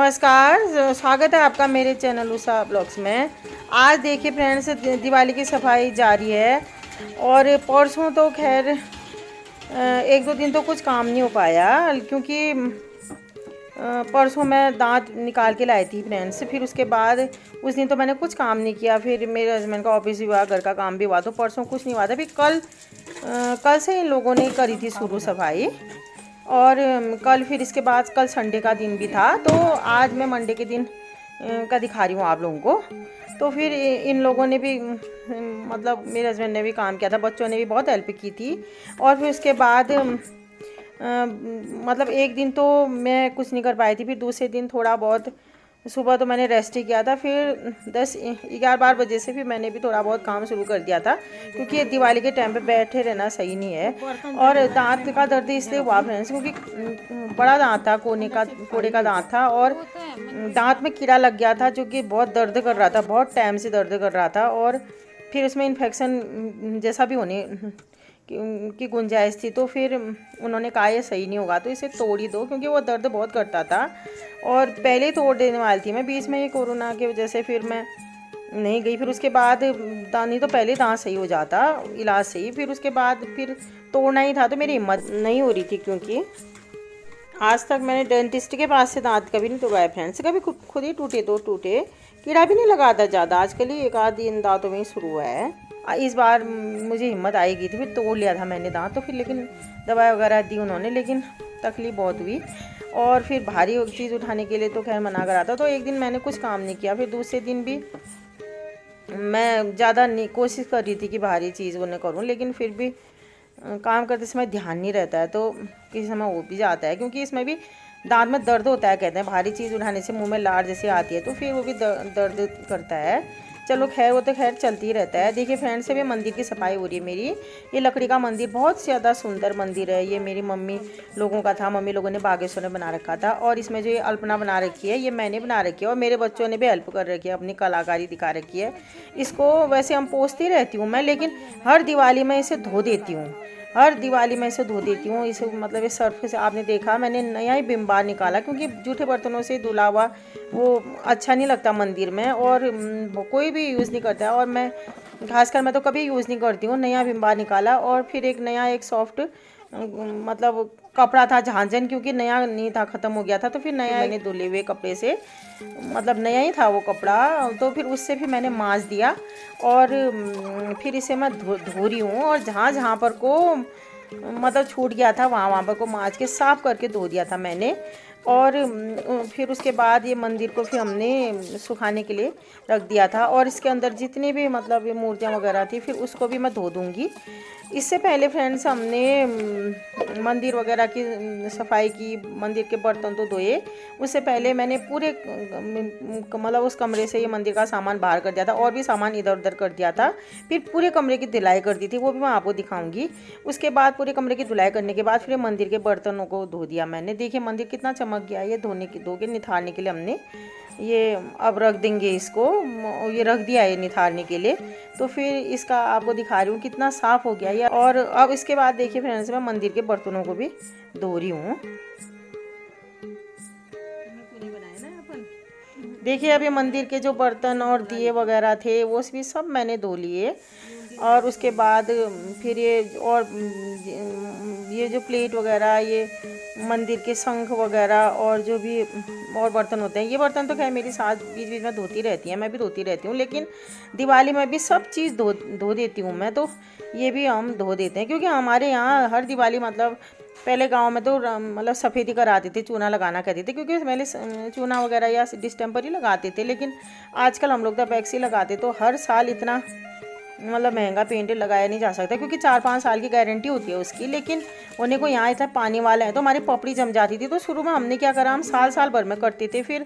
नमस्कार, स्वागत है आपका मेरे चैनल उषा ब्लॉग्स में। आज देखिए फ्रेंड्स, दिवाली की सफाई जारी है और परसों तो खैर एक दो दिन तो कुछ काम नहीं हो पाया क्योंकि परसों मैं दांत निकाल के लाई थी फ्रेंड्स। फिर उसके बाद उस दिन तो मैंने कुछ काम नहीं किया। फिर मेरे हस्बैंड का ऑफिस भी हुआ, घर का काम भी हुआ, तो परसों कुछ नहीं हुआ था। फिर कल से इन लोगों ने करी थी शुरू सफाई। और कल फिर इसके बाद कल संडे का दिन भी था, तो आज मैं मंडे के दिन का दिखा रही हूँ आप लोगों को। तो फिर इन लोगों ने भी मतलब मेरे हस्बैंड ने भी काम किया था, बच्चों ने भी बहुत हेल्प की थी। और फिर उसके बाद मतलब एक दिन तो मैं कुछ नहीं कर पाई थी। फिर दूसरे दिन थोड़ा बहुत सुबह तो मैंने रेस्ट ही किया था। फिर 10-11-12 बजे से फिर मैंने भी थोड़ा बहुत काम शुरू कर दिया था, क्योंकि दिवाली के टाइम पे बैठे रहना सही नहीं है। और दांत का दर्द इसलिए हुआ फ्रेंड्स क्योंकि बड़ा दांत था, कोड़े का दांत था, और दांत में कीड़ा लग गया था जो कि बहुत दर्द कर रहा था, बहुत टाइम से दर्द कर रहा था। और फिर उसमें इन्फेक्शन जैसा भी होने की गुंजाइश थी। तो फिर उन्होंने कहा ये सही नहीं होगा तो इसे तोड़ ही दो, क्योंकि वो दर्द बहुत करता था। और पहले ही तोड़ देने वाली थी मैं, बीच में ये कोरोना की वजह से फिर मैं नहीं गई। फिर उसके बाद नहीं तो पहले दांत सही हो जाता इलाज से ही। फिर उसके बाद फिर तोड़ना ही था तो मेरी हिम्मत नहीं हो रही थी, क्योंकि आज तक मैंने डेंटिस्ट के पास से दांत कभी नहीं तोड़वाए फ्रेंड्स। कभी खुद ही टूटे तो टूटे, कीड़ा भी नहीं लगा था ज़्यादा। आजकल ही एक आध दिन दांतों में ही शुरू हुआ है। इस बार मुझे हिम्मत आएगी थी, फिर तोड़ लिया था मैंने दांत। तो फिर लेकिन दवाई वगैरह दी उन्होंने, लेकिन तकलीफ बहुत हुई। और फिर भारी चीज़ उठाने के लिए तो खैर मना करा था। तो एक दिन मैंने कुछ काम नहीं किया। फिर दूसरे दिन भी मैं ज़्यादा नहीं कोशिश कर रही थी कि भारी चीज़ वो नहीं करूँ, लेकिन फिर भी काम करते समय ध्यान नहीं रहता है, तो किसी समय वो भी जाता है। क्योंकि इसमें भी दांत में दर्द होता है, कहते हैं भारी चीज़ उठाने से मुंह में लार जैसी आती है, तो फिर वो भी दर्द करता है। चलो खैर, वो तो खैर चलती ही रहता है। देखिए फ्रेंड्स, से भी मंदिर की सफाई हो रही है मेरी। ये लकड़ी का मंदिर बहुत ज़्यादा सुंदर मंदिर है। ये मेरी मम्मी लोगों का था, मम्मी लोगों ने बागेश्वर ने बना रखा था। और इसमें जो ये अल्पना बना रखी है ये मैंने बना रखी है, और मेरे बच्चों ने भी हेल्प कर रखी है, अपनी कलाकारी दिखा रखी है। इसको वैसे हम पोंछती रहती हूँ मैं, लेकिन हर दिवाली में इसे धो देती हूँ, हर दिवाली में इसे धो देती हूँ। इसे मतलब इस सर्फ से आपने देखा मैंने नया ही बिम बार निकाला, क्योंकि जूठे बर्तनों से धुला हुआ वो अच्छा नहीं लगता मंदिर में, और कोई भी यूज़ नहीं करता है। और मैं खासकर मैं तो कभी यूज़ नहीं करती हूँ। नया बिम बार निकाला, और फिर एक सॉफ्ट मतलब कपड़ा था झांझन, क्योंकि नया नहीं था, ख़त्म हो गया था। तो फिर नया मैंने धुले हुए कपड़े से, मतलब नया ही था वो कपड़ा, तो फिर उससे फिर मैंने मांज दिया। और फिर इसे मैं धो रही हूँ, और जहाँ जहाँ पर को मतलब छूट गया था वहाँ पर को मांज के साफ़ करके धो दिया था मैंने। और फिर उसके बाद ये मंदिर को फिर हमने सुखाने के लिए रख दिया था। और इसके अंदर जितनी भी मतलब ये मूर्तियाँ वगैरह थी, फिर उसको भी मैं धो दूँगी। इससे पहले फ्रेंड्स हमने मंदिर वगैरह की सफाई की, मंदिर के बर्तन तो धोए। उससे पहले मैंने पूरे मतलब उस कमरे से ये मंदिर का सामान बाहर कर दिया था, और भी सामान इधर उधर कर दिया था। फिर पूरे कमरे की धुलाई कर दी थी, वो भी मैं आपको दिखाऊंगी। उसके बाद पूरे कमरे की धुलाई करने के बाद फिर मंदिर के बर्तनों को धो दिया मैंने। देखिए मंदिर कितना चमक गया। ये धो के निथारने के लिए हमने ये अब रख देंगे इसको, ये रख दिया है निथारने के लिए। तो फिर इसका आपको दिखा रही हूँ कितना साफ़ हो गया ये। और अब इसके बाद देखिए फ्रेंड्स, मैं मंदिर के बर्तनों को भी धो रही हूँ। देखिए अभी मंदिर के जो बर्तन और दिए वगैरह थे वो भी सब मैंने धो लिए। और उसके बाद फिर ये जो प्लेट वगैरह, ये मंदिर के शंख वगैरह और जो भी और बर्तन होते हैं, ये बर्तन तो खैर मेरी सास बीच बीच में धोती रहती है, मैं भी धोती रहती हूँ। लेकिन दिवाली में भी सब चीज़ धो देती हूँ मैं, तो ये भी हम धो देते हैं। क्योंकि हमारे यहाँ हर दिवाली मतलब पहले गांव में तो मतलब सफ़ेदी कराते थे, चूना लगाना कहते थे, क्योंकि पहले चूना वगैरह या डिस्टेम्पर ही लगाते थे। लेकिन आजकल हम लोग तो वैक्स ही लगाते, तो हर साल इतना मतलब महंगा पेंट लगाया नहीं जा सकता, क्योंकि 4-5 साल की गारंटी होती है उसकी। लेकिन उन्हें को यहाँ इतना पानी वाला है तो हमारी पपड़ी जम जाती थी। तो शुरू में हमने क्या करा, हम साल भर में करते थे। फिर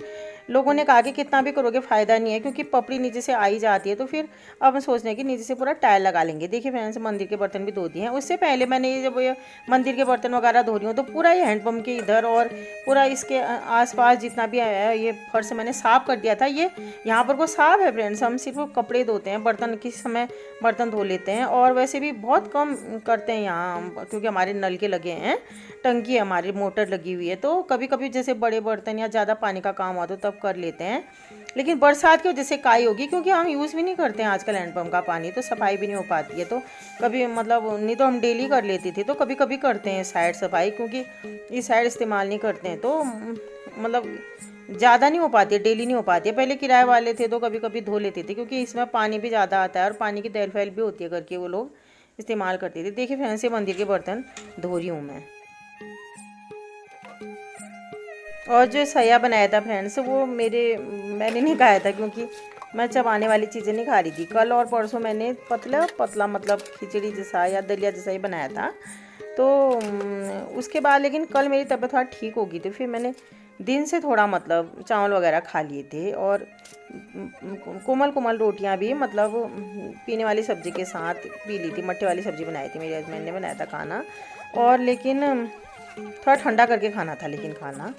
लोगों ने कहा कि कितना भी करोगे फ़ायदा नहीं है, क्योंकि पपड़ी नीचे से आई जाती है। तो फिर अब हम सोच रहे हैं कि नीचे से पूरा टाइल लगा लेंगे। देखिए फ्रेंड्स, मंदिर के बर्तन भी धो दिए हैं। उससे पहले मैंने ये जब ये मंदिर के बर्तन वगैरह धो रही हूँ तो पूरा ये हैंडपम्प के इधर और पूरा इसके आसपास जितना भी आया है ये फर्श मैंने साफ़ कर दिया था। ये यहाँ पर को साफ़ है फ्रेंड्स, हम सिर्फ कपड़े धोते हैं, बर्तन किस समय बर्तन धो लेते हैं, और वैसे भी बहुत कम करते हैं यहाँ, क्योंकि हमारे नल के लगे हैं, टंकी है हमारी, मोटर लगी हुई है। तो कभी कभी जैसे बड़े बर्तन या ज़्यादा पानी का काम हुआ तो तब कर लेते हैं। लेकिन बरसात की वजह से काई होगी, क्योंकि हम यूज़ भी नहीं करते हैं आजकल हैंडपम्प का पानी, तो सफाई भी नहीं हो पाती है। तो कभी मतलब नहीं तो हम डेली कर लेती थी, तो कभी कभी करते हैं साइड सफाई, क्योंकि इस साइड इस्तेमाल नहीं करते हैं। तो मतलब ज़्यादा नहीं हो पाती है, डेली नहीं हो पाती है। पहले किराए वाले थे तो कभी कभी धो लेते थे, क्योंकि इसमें पानी भी ज़्यादा आता है और पानी की दैल फैल भी होती है करके वो लोग इस्तेमाल करते थे। देखिए फ्रेंड्स, ये मंदिर के बर्तन धो रही हूँ मैं। और जो सया बनाया था फ्रेंड्स, वो मैंने नहीं खाया था, क्योंकि मैं चबाने वाली चीज़ें नहीं खा रही थी। कल और परसों मैंने पतला पतला मतलब खिचड़ी जैसा या दलिया जैसा ही बनाया था। तो उसके बाद लेकिन कल मेरी तबीयत थोड़ा ठीक होगी, तो फिर मैंने दिन से थोड़ा मतलब चावल वगैरह खा लिए थे, और कोमल कोमल रोटियां भी मतलब पीने वाली सब्ज़ी के साथ पी ली थी। मट्ठे वाली सब्ज़ी बनाई थी, मेरे हस्बैंड ने बनाया था खाना, और लेकिन थोड़ा ठंडा करके खाना था लेकिन खाना।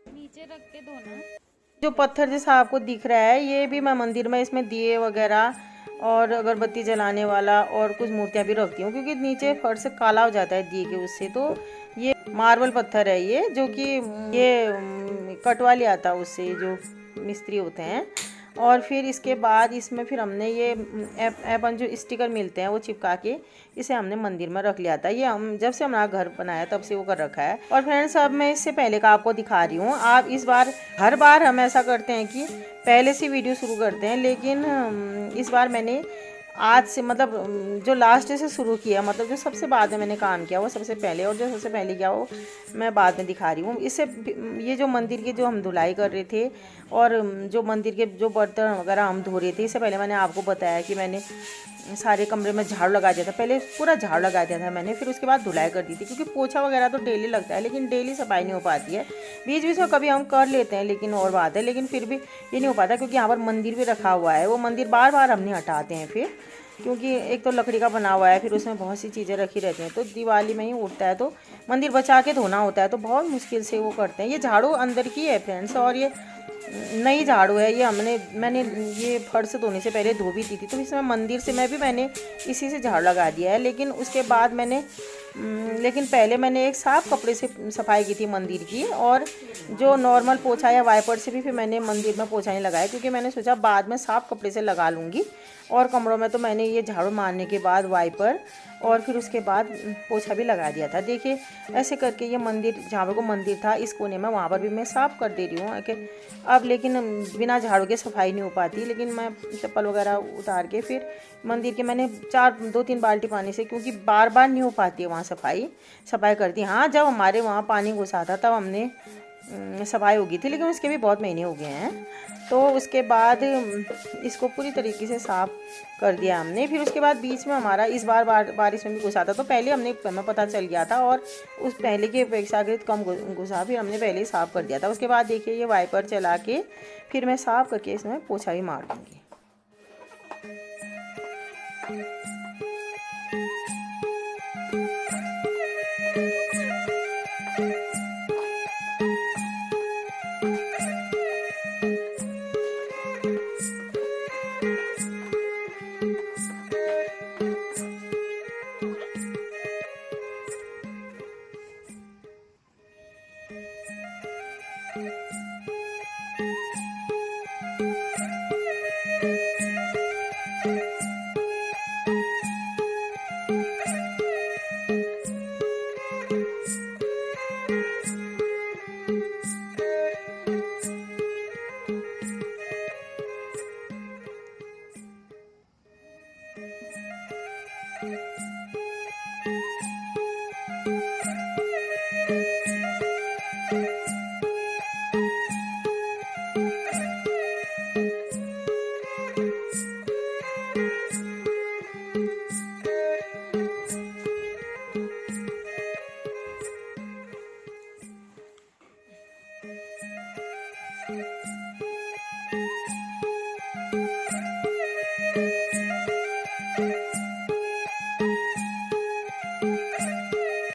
नीचे रख के धोना। जो पत्थर जैसा आपको दिख रहा है, ये भी मैं मंदिर में इसमें दिए वगैरह और अगरबत्ती जलाने वाला और कुछ मूर्तियाँ भी रखती हूँ, क्योंकि नीचे फर्श काला हो जाता है दिए के उससे। तो ये मार्बल पत्थर है ये, जो कि ये कटवा लिया था उससे, जो मिस्त्री होते हैं। और फिर इसके बाद इसमें फिर हमने ये अपन जो स्टिकर मिलते हैं वो चिपका के इसे हमने मंदिर में रख लिया था। ये हम जब से हमारा घर बनाया तब से वो कर रखा है। और फ्रेंड्स, अब मैं इससे पहले का आपको दिखा रही हूँ। आप इस बार हर बार हम ऐसा करते हैं कि पहले से वीडियो शुरू करते हैं, लेकिन इस बार मैंने आज से मतलब जो लास्ट से शुरू किया, मतलब जो सबसे बाद में मैंने काम किया वो सबसे पहले, और जो सबसे पहले किया वो मैं बाद में दिखा रही हूँ। इससे ये जो मंदिर की जो हम धुलाई कर रहे थे और जो मंदिर के जो बर्तन वगैरह हम धो रहे थे, इससे पहले मैंने आपको बताया कि मैंने सारे कमरे में झाड़ू लगा दिया था। पहले पूरा झाड़ू लगा दिया था मैंने, फिर उसके बाद धुलाई कर दी थी, क्योंकि पोछा वगैरह तो डेली लगता है, लेकिन डेली सफाई नहीं हो पाती है। बीच बीच में कभी हम कर लेते हैं, लेकिन और बात है, लेकिन फिर भी ये नहीं हो पाता, क्योंकि यहाँ पर मंदिर भी रखा हुआ है। वो मंदिर बार बार हम नहीं हटाते हैं फिर, क्योंकि एक तो लकड़ी का बना हुआ है, फिर उसमें बहुत सी चीज़ें रखी रहती हैं, तो दिवाली में ही उठता है तो मंदिर बचा के धोना होता है, तो बहुत मुश्किल से वो करते हैं। ये झाड़ू अंदर की है फ्रेंड्स, और ये नई झाड़ू है। ये मैंने ये फर्श धोने से पहले धो भी दी थी, तो इसमें मंदिर से मैंने इसी से झाड़ू लगा दिया है। लेकिन उसके बाद लेकिन पहले मैंने एक साफ़ कपड़े से सफाई की थी मंदिर की, और जो नॉर्मल पोछा या वाइपर से भी फिर मैंने मंदिर में पोछा नहीं लगाया, क्योंकि मैंने सोचा बाद में साफ़ कपड़े से लगा लूँगी। और कमरों में तो मैंने ये झाड़ू मारने के बाद वाइपर और फिर उसके बाद पोछा भी लगा दिया था। देखिए ऐसे करके ये मंदिर, जहाँ पर को मंदिर था इस कोने में, वहाँ पर भी मैं साफ़ कर दे रही हूँ कि अब लेकिन बिना झाड़ू के सफाई नहीं हो पाती। लेकिन मैं चप्पल वगैरह उतार के फिर मंदिर के मैंने 2-3 बाल्टी पानी से, क्योंकि बार बार नहीं हो पाती है वहाँ सफाई करती। हाँ, जब हमारे वहाँ पानी घुसा था तब हमने सफाई होगी थी, लेकिन उसके भी बहुत महीने हो गए हैं। तो उसके बाद इसको पूरी तरीके से साफ़ कर दिया हमने। फिर उसके बाद बीच में हमारा इस बार बारिश में भी घुसा था, तो पहले हमें पता चल गया था, और उस पहले की अपेक्षाकृत कम घुसा, फिर हमने पहले ही साफ़ कर दिया था। उसके बाद देखिए ये वाइपर चला के फिर मैं साफ़ करके इसमें पोछा भी मार दूँगी।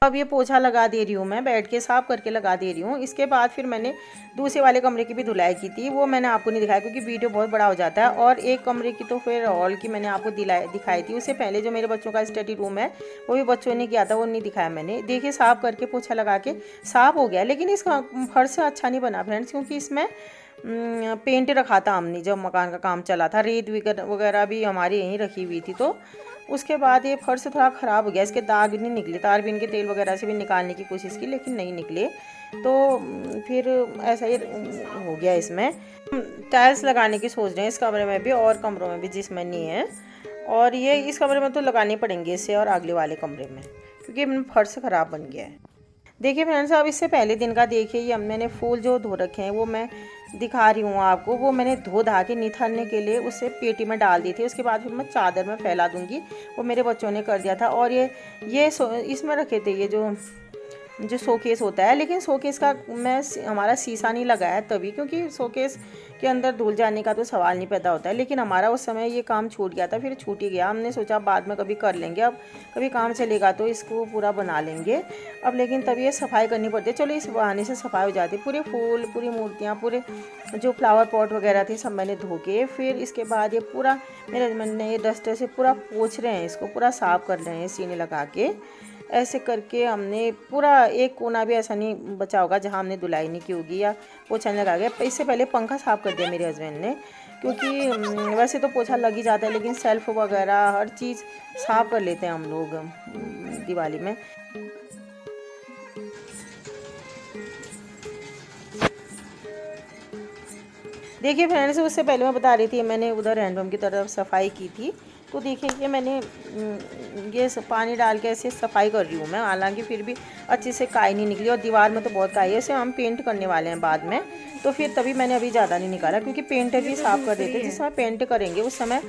अब ये पोछा लगा दे रही हूँ, मैं बैठ के साफ करके लगा दे रही हूँ। इसके बाद फिर मैंने दूसरे वाले कमरे की भी धुलाई की थी, वो मैंने आपको नहीं दिखाया क्योंकि वीडियो बहुत बड़ा हो जाता है। और एक कमरे की तो फिर हॉल की मैंने आपको दिखाई थी। उससे पहले जो मेरे बच्चों का स्टडी रूम है वो भी बच्चों ने किया था, वो नहीं दिखाया मैंने। देखिए साफ़ करके पोछा लगा के साफ़ हो गया, लेकिन इसका फर्श अच्छा नहीं बना फ्रेंड्स, क्योंकि इसमें पेंट रखा था हमने जब मकान का काम चला था। रेत वगैरह भी हमारी यहीं रखी हुई थी, तो उसके बाद ये फर्श थोड़ा ख़राब हो गया। इसके दाग नहीं निकले, तार बीन के तेल वगैरह से भी निकालने की कोशिश की लेकिन नहीं निकले, तो फिर ऐसा ही हो गया। इसमें टाइल्स लगाने की सोच रहे हैं इस कमरे में भी और कमरों में भी जिसमें नहीं है। और ये इस कमरे में तो लगाने पड़ेंगे इससे, और अगले वाले कमरे में, क्योंकि फर्श ख़राब बन गया है। देखिए फ्रेंड्स, अब इससे पहले दिन का देखिए, ये मैंने फूल जो धो रखे हैं वो मैं दिखा रही हूँ आपको। वो मैंने धो धा के निथरने के लिए उसे पेटी में डाल दी थी। उसके बाद फिर मैं चादर में फैला दूँगी, वो मेरे बच्चों ने कर दिया था। और ये इसमें रखे थे, ये जो शोकेस होता है, लेकिन शोकेस का हमारा शीशा नहीं लगाया तभी, क्योंकि शोकेस के अंदर धुल जाने का तो सवाल नहीं पैदा होता है। लेकिन हमारा उस समय ये काम छूट गया था, फिर छूट ही गया। हमने सोचा बाद में कभी कर लेंगे, अब कभी काम चलेगा तो इसको पूरा बना लेंगे अब। लेकिन तब ये सफाई करनी पड़ती है। चलो इस बहाने से सफाई हो जाती है। पूरे फूल, पूरी मूर्तियाँ, पूरे जो फ्लावर पॉट वगैरह थे सब मैंने धो के, फिर इसके बाद ये पूरा मेरे हस्बैंड ने ये डस्टर से पूरा पोंछ रहे हैं, इसको पूरा साफ़ कर रहे हैं सीने लगा के। ऐसे करके हमने पूरा एक कोना भी ऐसा नहीं बचा होगा जहाँ हमने धुलाई नहीं की होगी या पोछा नहीं लगा गया। इससे पहले पंखा साफ़ कर दिया मेरे हस्बैंड ने, क्योंकि वैसे तो पोछा लग ही जाता है, लेकिन सेल्फ वगैरह हर चीज़ साफ़ कर लेते हैं हम लोग दिवाली में। देखिए फ्रेंड्स, उससे पहले मैं बता रही थी, मैंने उधर हैंडपम्प की तरफ सफाई की थी। तो देखिए ये मैंने ये पानी डाल के ऐसे सफाई कर रही हूँ मैं, हालांकि फिर भी अच्छे से काई नहीं निकली। और दीवार में तो बहुत काई है, इसे हम पेंट करने वाले हैं बाद में, तो फिर तभी मैंने अभी ज़्यादा नहीं निकाला, क्योंकि पेंटर भी साफ़ कर देते। जिस समय पेंट करेंगे उस समय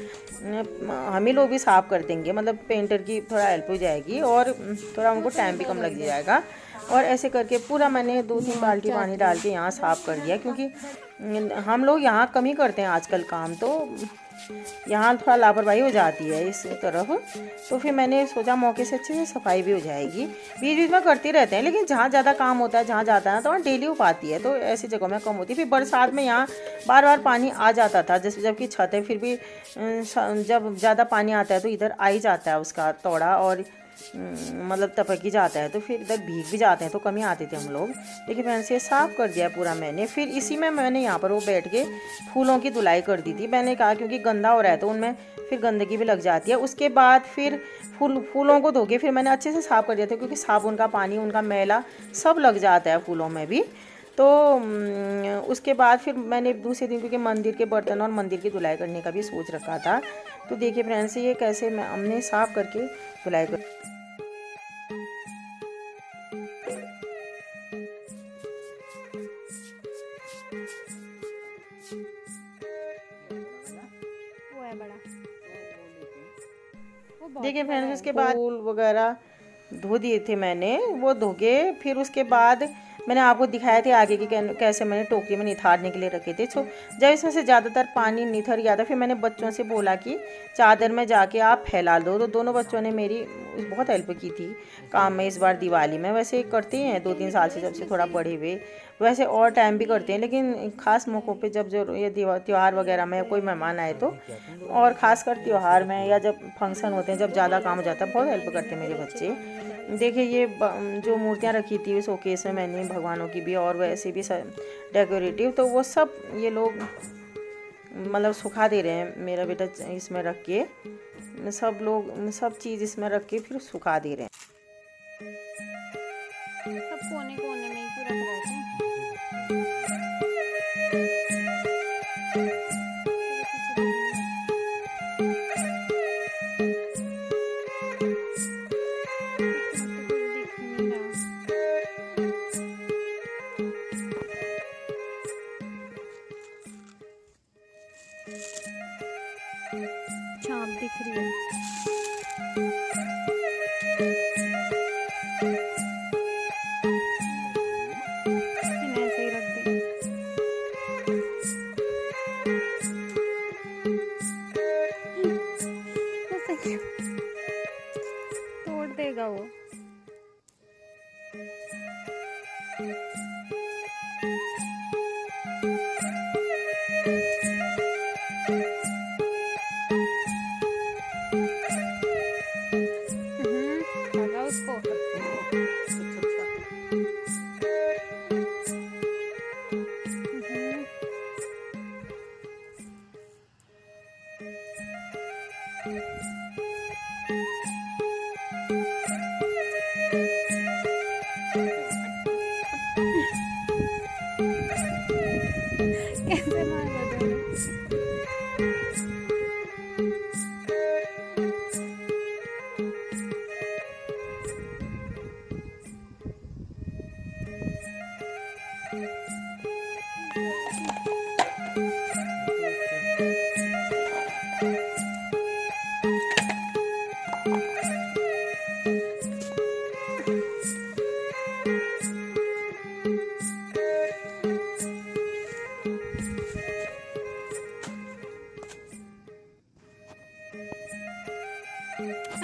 हम ही लोग भी साफ़ कर देंगे, मतलब पेंटर की थोड़ा हेल्प हो जाएगी और थोड़ा उनको टाइम भी कम लग जाएगा। और ऐसे करके पूरा मैंने 2-3 बाल्टी पानी डाल के यहाँ साफ़ कर दिया, क्योंकि हम लोग यहाँ कम ही करते हैं आजकल काम, तो यहाँ थोड़ा लापरवाही हो जाती है इस तरफ। तो फिर मैंने सोचा मौके से अच्छे से सफाई भी हो जाएगी। बीच बीच में करते रहते हैं, लेकिन जहाँ ज़्यादा काम होता है, जहाँ जाता है तो वहाँ डेली हो पाती है, तो ऐसी जगहों में कम होती है। फिर बरसात में यहाँ बार बार पानी आ जाता था, जबकि छत है, फिर भी जब ज़्यादा पानी आता है तो इधर आ ही जाता है उसका तोड़ा, और मतलब टपक ही जाता है, तो फिर इधर भीग भी जाते हैं, तो कम ही आते थे हम लोग। देखिए मैंने से साफ़ कर दिया पूरा मैंने। फिर इसी में मैंने यहाँ पर वो बैठ के फूलों की धुलाई कर दी थी। मैंने कहा क्योंकि गंदा हो रहा है तो उनमें फिर गंदगी भी लग जाती है। उसके बाद फिर फूलों को धो के फिर मैंने अच्छे से साफ़ कर दिया था, क्योंकि साबुन का पानी, उनका मैला सब लग जाता है फूलों में भी। तो उसके बाद फिर मैंने दूसरे दिन, क्योंकि मंदिर के बर्तन और मंदिर की धुलाई करने का भी सोच रखा था, तो देखिए फ्रेंड्स ये कैसे हमने साफ़ करके धुलाई कर। देखिए फ्रेंड्स, उसके बाद फूल वगैरह धो दिए थे मैंने, वो धो के फिर उसके बाद मैंने आपको दिखाया था आगे की कैसे मैंने टोकरी में निथारने के लिए रखे थे। तो जब इसमें से ज़्यादातर पानी निथर गया था, फिर मैंने बच्चों से बोला कि चादर में जाके आप फैला दो, तो दोनों बच्चों ने मेरी बहुत हेल्प की थी काम में इस बार दिवाली में। वैसे करते हैं 2-3 साल से, जब से थोड़ा बड़े हुए, वैसे और टाइम भी करते हैं, लेकिन ख़ास मौक़ों पे जब जो ये त्यौहार वगैरह में कोई मेहमान आए तो, और ख़ासकर त्यौहार में या जब फंक्शन होते हैं, जब ज़्यादा काम हो जाता है, बहुत हेल्प करते हैं मेरे बच्चे। देखिए ये जो मूर्तियाँ रखी थी शोकेस में मैंने भगवानों की भी और वैसे भी डेकोरेटिव, तो वो सब ये लोग मतलब सुखा दे रहे हैं। मेरा बेटा इसमें रख के, सब लोग सब चीज़ इसमें रख के फिर सुखा दे रहे हैं। सब कोने कोने में ही पूरा रख हैं। दिख रही है। ऐसे ही रख दे। ऐसे क्यों? तोड़ देगा वो। लगा उसको। कैसे मारा तूने?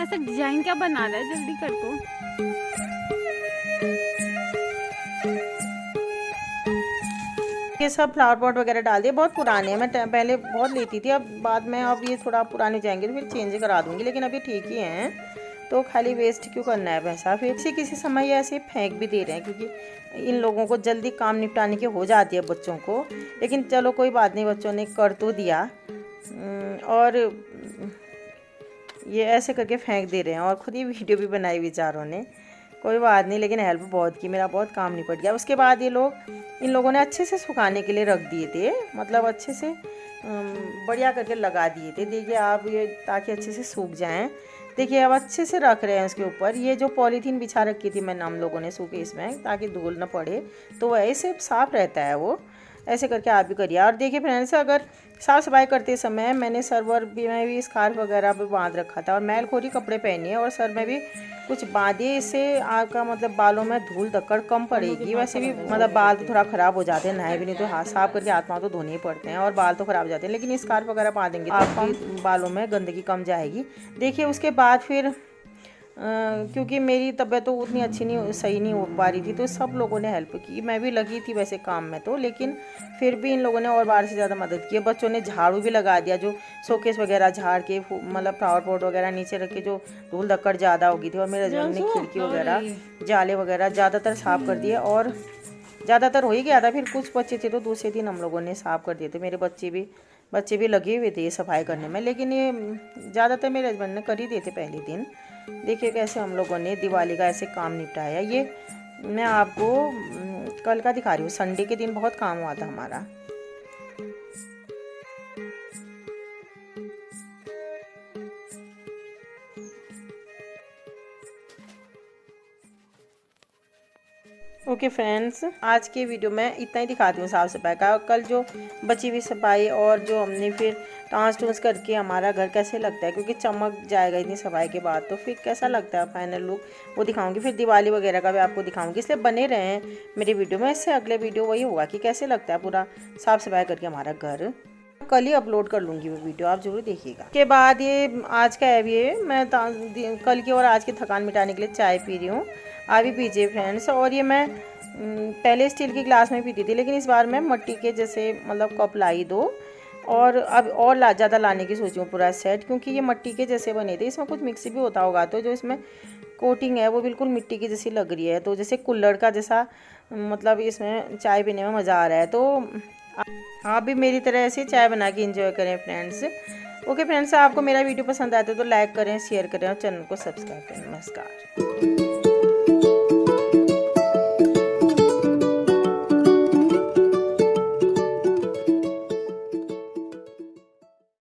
ऐसा डिजाइन क्या बना रहा है, जल्दी कर दो। ये सब फ्लावर पॉट वगैरह डाल दिए, बहुत पुराने हैं। मैं पहले बहुत लेती थी, अब बाद में अब ये थोड़ा पुराने जाएंगे तो फिर चेंज करा दूंगी, लेकिन अभी ठीक ही हैं, तो खाली वेस्ट क्यों करना है पैसा। फिर किसी समय ये ऐसे फेंक भी दे रहे हैं, क्योंकि इन लोगों को जल्दी काम निपटाने की हो जाती है बच्चों को। लेकिन चलो कोई बात नहीं, बच्चों ने कर तो दिया। और ये ऐसे करके फेंक दे रहे हैं, और ख़ुद ही वीडियो भी बनाई बेचारों ने। कोई बात नहीं, लेकिन हेल्प बहुत की, मेरा बहुत काम निपट गया। उसके बाद इन लोगों ने अच्छे से सुखाने के लिए रख दिए थे, मतलब अच्छे से बढ़िया करके लगा दिए थे। देखिए आप, ये ताकि अच्छे से सूख जाएं। देखिए अब अच्छे से रख रहे हैं उसके ऊपर। ये जो पॉलीथीन बिछा रखी थी मैंने, हम लोगों ने सूखे इसमें, ताकि धूल ना पड़े, तो ऐसे साफ़ रहता है वो। ऐसे करके आप भी करिए। और देखिए फ्रेंड्स, अगर साफ़ सफाई करते समय मैंने सर्वर में भी स्कार्फ वगैरह भी बांध रखा था, और मैलखोरी कपड़े पहने, और सर में भी कुछ बांधे। इससे आपका मतलब बालों में धूल धक्कड़ कम पड़ेगी। वैसे भी मतलब बाल तो थोड़ा ख़राब हो जाते हैं, नहाए भी नहीं तो हाथ साफ करके हाथ पाँव तो धोने ही पड़ते हैं, और बाल तो ख़राब हो जाते हैं। लेकिन स्कार्फ वगैरह बांधेंगे तो आपके बालों में गंदगी कम जाएगी। देखिए उसके बाद फिर क्योंकि मेरी तबीयत तो उतनी अच्छी नहीं, सही नहीं हो पा रही थी, तो सब लोगों ने हेल्प की। मैं भी लगी थी वैसे काम में तो, लेकिन फिर भी इन लोगों ने और बार से ज़्यादा मदद की। बच्चों ने झाड़ू भी लगा दिया, जो शोकेस वगैरह झाड़ के, मतलब फ्लावर पॉट वगैरह नीचे रख के जो धूल धक्कड़ ज़्यादा होगी थी। और मेरे हस्बैंड ने खिड़की वगैरह, जाले वगैरह ज़्यादातर साफ़ कर दिए, और ज़्यादातर हो ही गया था। फिर कुछ बच्चे थे तो दूसरे दिन हम लोगों ने साफ़ कर दिए थे। मेरे बच्चे भी लगे हुए थे ये सफाई करने में, लेकिन ये ज़्यादातर मेरे हस्बैंड ने कर ही दिए थे पहले दिन। देखिए कैसे हम लोगों ने दिवाली का ऐसे काम निपटाया। ये मैं आपको कल का दिखा रही हूँ, संडे के दिन बहुत काम हुआ था हमारा। ओके फ्रेंड्स, आज के वीडियो में इतना ही दिखाती हूँ साफ़ सफाई का। कल जो बची हुई सफाई, और जो हमने फिर टाँस टूस करके हमारा घर कैसे लगता है, क्योंकि चमक जाएगा इतनी सफाई के बाद, तो फिर कैसा लगता है फाइनल लुक वो दिखाऊंगी। फिर दिवाली वगैरह का भी आपको दिखाऊंगी, इसलिए बने रहें मेरी वीडियो में। इससे अगले वीडियो वही होगा कि कैसे लगता है पूरा साफ़ सफाई करके हमारा घर। कल ही अपलोड कर लूँगी वो वीडियो, आप ज़रूर देखिएगा। के बाद ये आज का है, ये मैं कल की और आज की थकान मिटाने के लिए चाय पी रही हूँ। आप भी पीजिए फ्रेंड्स। और ये मैं पहले स्टील की ग्लास में पीती थी, लेकिन इस बार मैं मिट्टी के जैसे मतलब कप लाई 2, और अब और ज़्यादा लाने की सोची हूँ पूरा सेट, क्योंकि ये मिट्टी के जैसे बने थे। इसमें कुछ मिक्स भी होता होगा, तो जो इसमें कोटिंग है वो बिल्कुल मिट्टी की जैसी लग रही है, तो जैसे कुल्हड़ का जैसा, मतलब इसमें चाय पीने में मज़ा आ रहा है। तो आप भी मेरी तरह ऐसे चाय बना के एंजॉय करें फ्रेंड्स। ओके फ्रेंड्स, आपको मेरा वीडियो पसंद आता है तो लाइक करें, शेयर करें, और चैनल को सब्सक्राइब करें। नमस्कार।